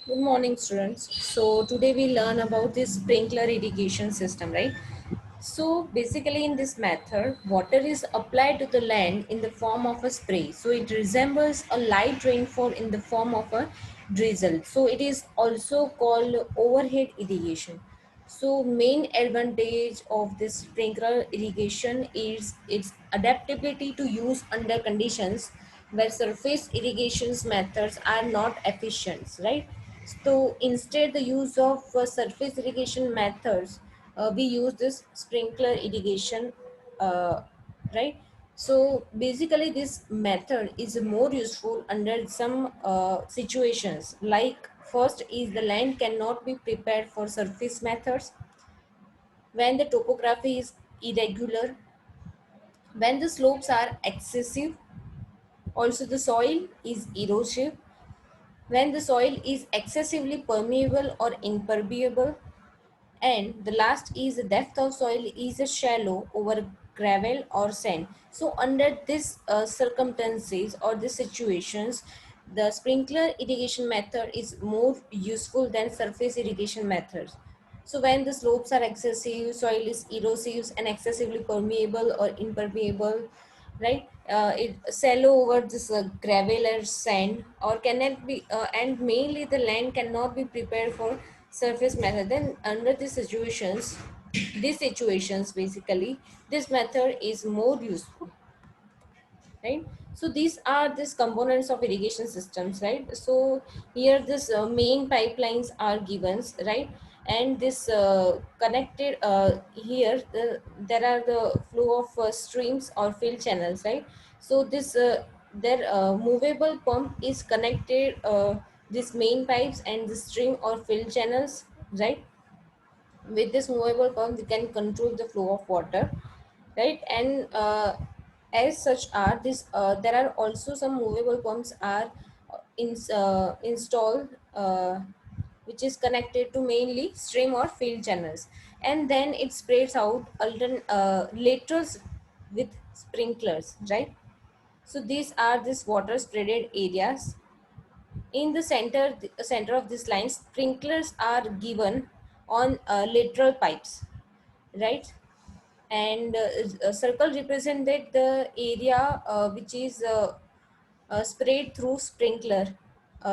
Good morning, students. So today we learn about this sprinkler irrigation system, right? So basically in this method, water is applied to the land in the form of a spray. So it resembles a light rainfall in the form of a drizzle. So it is also called overhead irrigation. So main advantage of this sprinkler irrigation is its adaptability to use under conditions where surface irrigations methods are not efficient, right? So instead the use of surface irrigation methods, we use this sprinkler irrigation, uh, right? So basically this method is more useful under some situations, like first is the land cannot be prepared for surface methods, when the topography is irregular, when the slopes are excessive, also the soil is erosive, when the soil is excessively permeable or impermeable, and the last is the depth of soil is shallow over gravel or sand. So under this circumstances or the situations, the sprinkler irrigation method is more useful than surface irrigation methods. So when the slopes are excessive, soil is erosive and excessively permeable or impermeable, right? It shallow over this gravel or sand, or cannot be, and mainly the land cannot be prepared for surface method. Then under these situations basically this method is more useful, right? So these are these components of irrigation systems, right? So here this main pipelines are given, right? And this connected here there are the flow of streams or field channels, right? So this their movable pump is connected this main pipes and the stream or field channels, right? With this movable pump we can control the flow of water, right? And as such are this there are also some movable pumps are installed, which is connected to mainly stream or field channels, and then it spreads out laterals with sprinklers, right? So these are this water spreaded areas. In the center of this line, sprinklers are given on lateral pipes, right? And a circle represented the area which is sprayed through sprinkler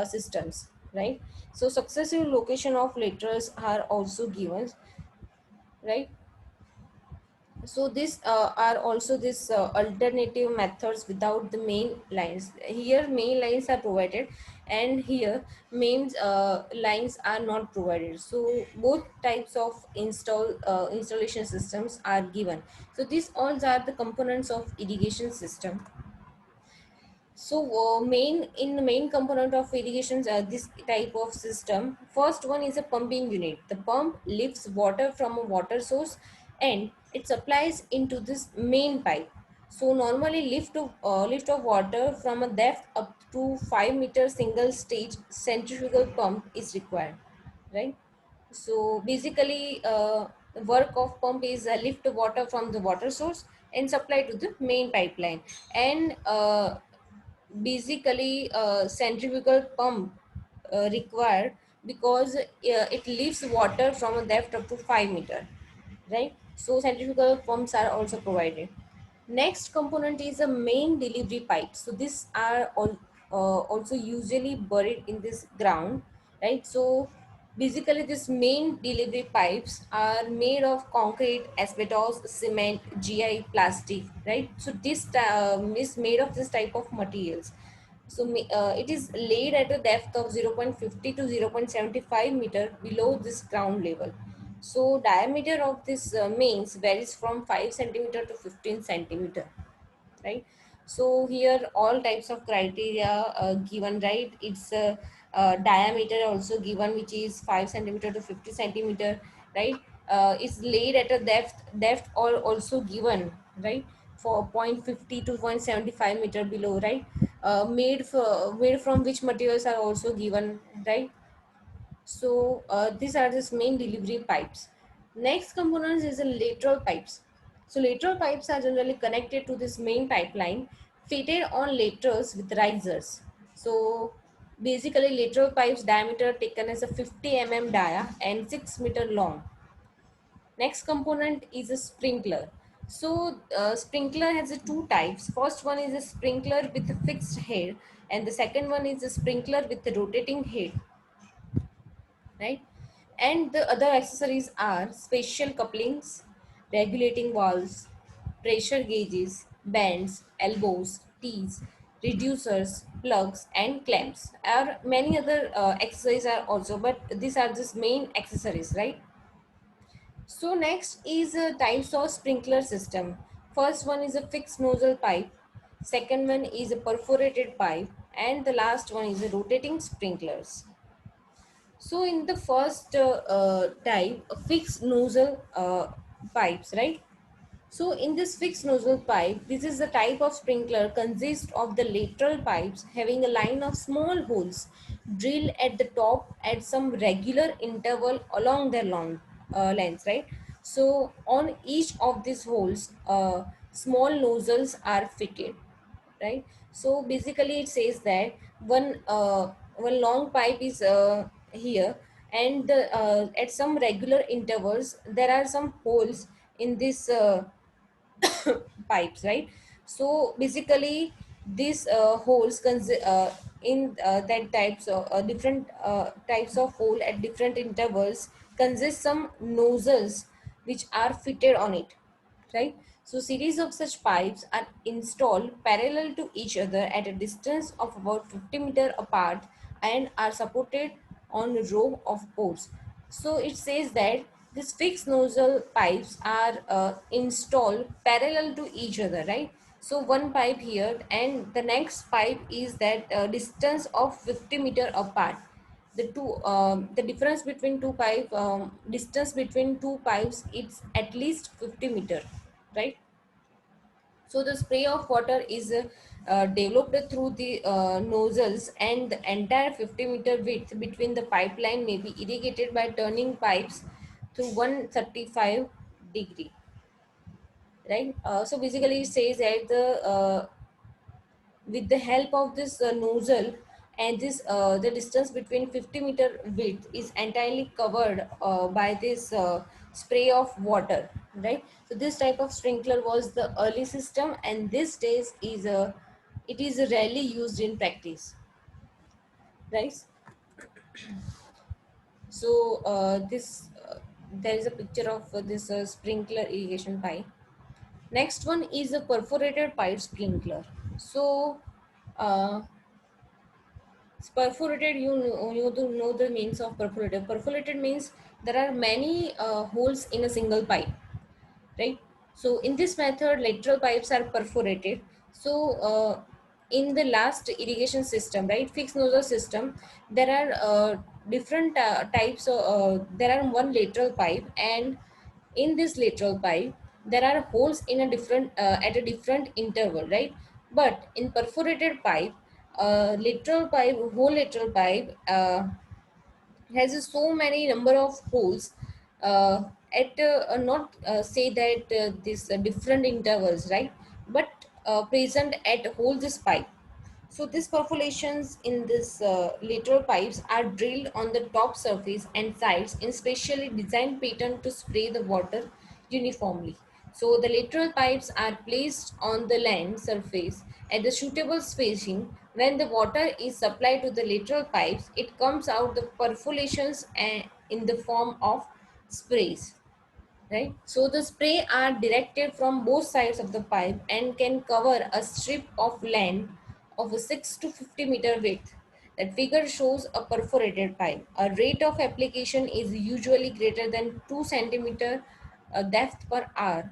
systems, right? So successive location of laterals are also given, right? So these are also these alternative methods without the main lines. Here main lines are provided, and here main lines are not provided. So both types of installation systems are given. So these all are the components of irrigation system. So main in the main component of irrigation, this type of system, first one is a pumping unit. The pump lifts water from a water source and it supplies into this main pipe. So normally lift of water from a depth up to 5 meter single stage centrifugal pump is required, right? So basically the work of pump is lift water from the water source and supply to the main pipeline. And basically centrifugal pump required because it lifts water from a depth up to 5 meter, right? So centrifugal pumps are also provided. Next component is a main delivery pipe. So these are also usually buried in this ground, right? So basically these main delivery pipes are made of concrete, asbestos, cement, GI, plastic, right? So this is made of this type of materials. So it is laid at a depth of 0.50 to 0.75 meter below this ground level. So diameter of this mains varies from 5 centimeter to 15 centimeter, right? So here all types of criteria given, right? It's diameter also given, which is 5 centimeter to 50 centimeter, right? It's laid at a depth all also given, right? For 0.50 to 0.75 meter below, right? Made from which materials are also given, right? So these are the main delivery pipes. Next components is the lateral pipes. So lateral pipes are generally connected to this main pipeline, fitted on laterals with risers. So Basically, lateral pipes diameter taken as a 50 dia and 6 meter long. Next component is a sprinkler. So sprinkler has two types. First one is a sprinkler with a fixed head, and the second one is a sprinkler with a rotating head, right? And the other accessories are special couplings, regulating valves, pressure gauges, bands, elbows, tees, reducers, plugs, and clamps. Are many other accessories are also, but these are just main accessories, right? So next is types of sprinkler system. First one is a fixed nozzle pipe. Second one is a perforated pipe, and the last one is a rotating sprinklers. So in the first type, a fixed nozzle pipes, right? So in this fixed nozzle pipe, this is the type of sprinkler consists of the lateral pipes having a line of small holes drilled at the top at some regular interval along their long lengths, right? So on each of these holes, small nozzles are fitted, right? So basically it says that one long pipe is here, and at some regular intervals there are some holes in this pipes, right? So basically these holes in that types of different types of hole at different intervals consist some nozzles which are fitted on it, right? So series of such pipes are installed parallel to each other at a distance of about 50 meters apart and are supported on a row of posts. So it says that these fixed nozzle pipes are installed parallel to each other, right? So one pipe here and the next pipe is that distance of 50 meters apart. The difference between two pipe distance between two pipes, it's at least 50 meters, right? So the spray of water is developed through the nozzles, and the entire 50-meter width between the pipeline may be irrigated by turning pipes through 135 degree, right? So basically it says that with the help of this nozzle, and this the distance between 50-meter width is entirely covered by this spray of water, right? So this type of sprinkler was the early system, and these days is it is rarely used in practice, right? So this there is a picture of this sprinkler irrigation pipe. Next one is a perforated pipe sprinkler. So uh, perforated, you know the means of perforated. Perforated means there are many holes in a single pipe, right? So in this method, lateral pipes are perforated. So in the last irrigation system, right, fixed nozzle system, there are different types of, there are one lateral pipe, and in this lateral pipe there are holes in a different at a different interval, right? But in perforated pipe, lateral pipe, whole lateral pipe has so many number of holes at not say that this different intervals, right? But present at whole this pipe. So these perforations in this lateral pipes are drilled on the top surface and sides in specially designed pattern to spray the water uniformly. So the lateral pipes are placed on the land surface at the suitable spacing. When the water is supplied to the lateral pipes, it comes out the perforations in the form of sprays, right? So the spray are directed from both sides of the pipe and can cover a strip of land of a 6 to 50-meter width. That figure shows a perforated pipe. A rate of application is usually greater than 2 centimeter depth per hour.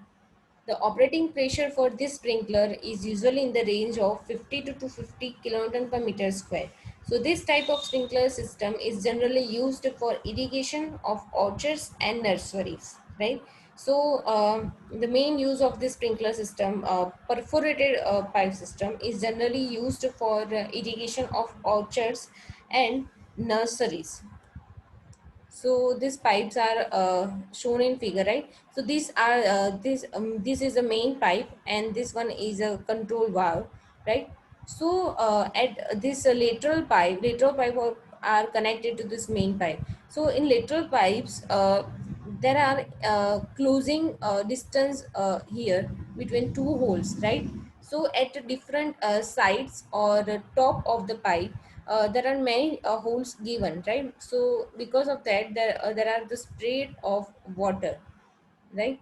The operating pressure for this sprinkler is usually in the range of 50 to 250 kilonewton per meter square. So this type of sprinkler system is generally used for irrigation of orchards and nurseries, right? So the main use of this sprinkler system, perforated pipe system, is generally used for irrigation of orchards and nurseries. So these pipes are shown in figure, right? So these are this is a main pipe, and this one is a control valve, right? So at this lateral pipe are connected to this main pipe. So in lateral pipes, there are closing distance here between two holes, right? So at different sides or the top of the pipe, there are many holes given, right? So because of that, there are the spray of water, right?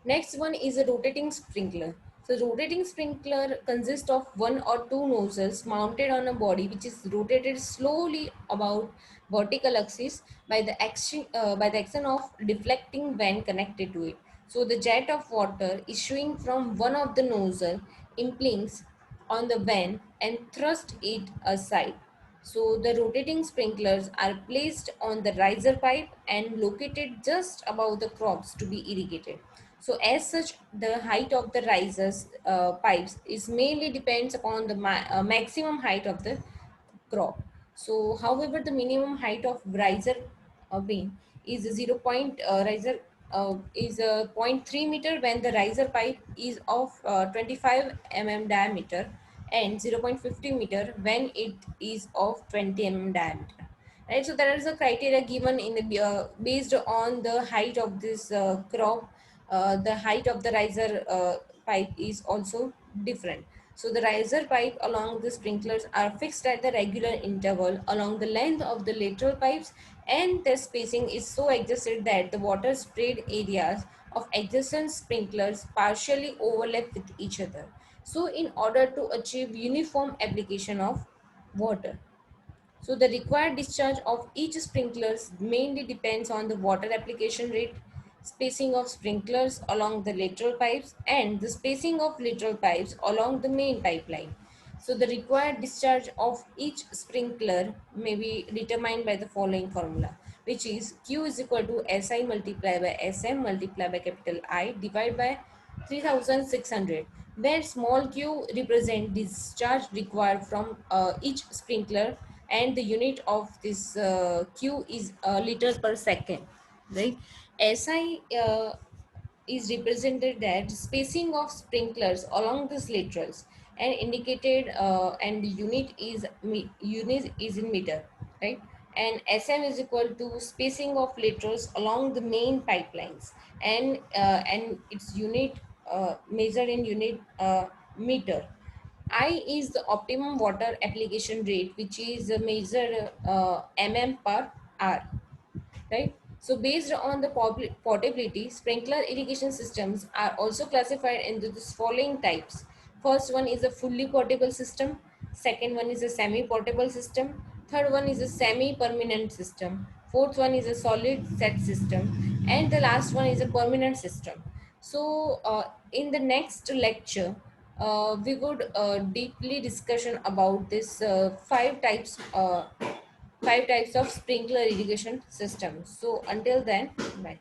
Next one is a rotating sprinkler. So rotating sprinkler consists of one or two nozzles mounted on a body which is rotated slowly about vertical axis by the action of deflecting vane connected to it. So the jet of water issuing from one of the nozzle impinges on the vane and thrust it aside. So the rotating sprinklers are placed on the riser pipe and located just above the crops to be irrigated. So as such, the height of the risers pipes is mainly depends upon the maximum height of the crop. So however, the minimum height of riser beam is 0. Riser is zero point 0.3 meter when the riser pipe is of 25 diameter, and 0.50 meter when it is of 20 diameter, right? So there is a criteria given in the based on the height of this crop. The height of the riser pipe is also different. So the riser pipe along the sprinklers are fixed at the regular interval along the length of the lateral pipes, and their spacing is so adjusted that the water sprayed areas of adjacent sprinklers partially overlap with each other. So in order to achieve uniform application of water. So the required discharge of each sprinklers mainly depends on the water application rate, spacing of sprinklers along the lateral pipes, and the spacing of lateral pipes along the main pipeline. So the required discharge of each sprinkler may be determined by the following formula, which is Q is equal to SI multiplied by SM multiplied by capital I divided by 3600, where small q represent discharge required from each sprinkler, and the unit of this q is liter per second, right? SI is represented that spacing of sprinklers along the laterals and indicated, and the unit is in meter, right? And SM is equal to spacing of laterals along the main pipelines, and its unit measured in unit meter. I is the optimum water application rate, which is measured mm per hour, right? So based on the portability, sprinkler irrigation systems are also classified into the following types. First one is a fully portable system. Second one is a semi-portable system. Third one is a semi-permanent system. Fourth one is a solid set system. And the last one is a permanent system. So in the next lecture, we would deeply discussion about this five types of sprinkler irrigation systems. So until then, bye.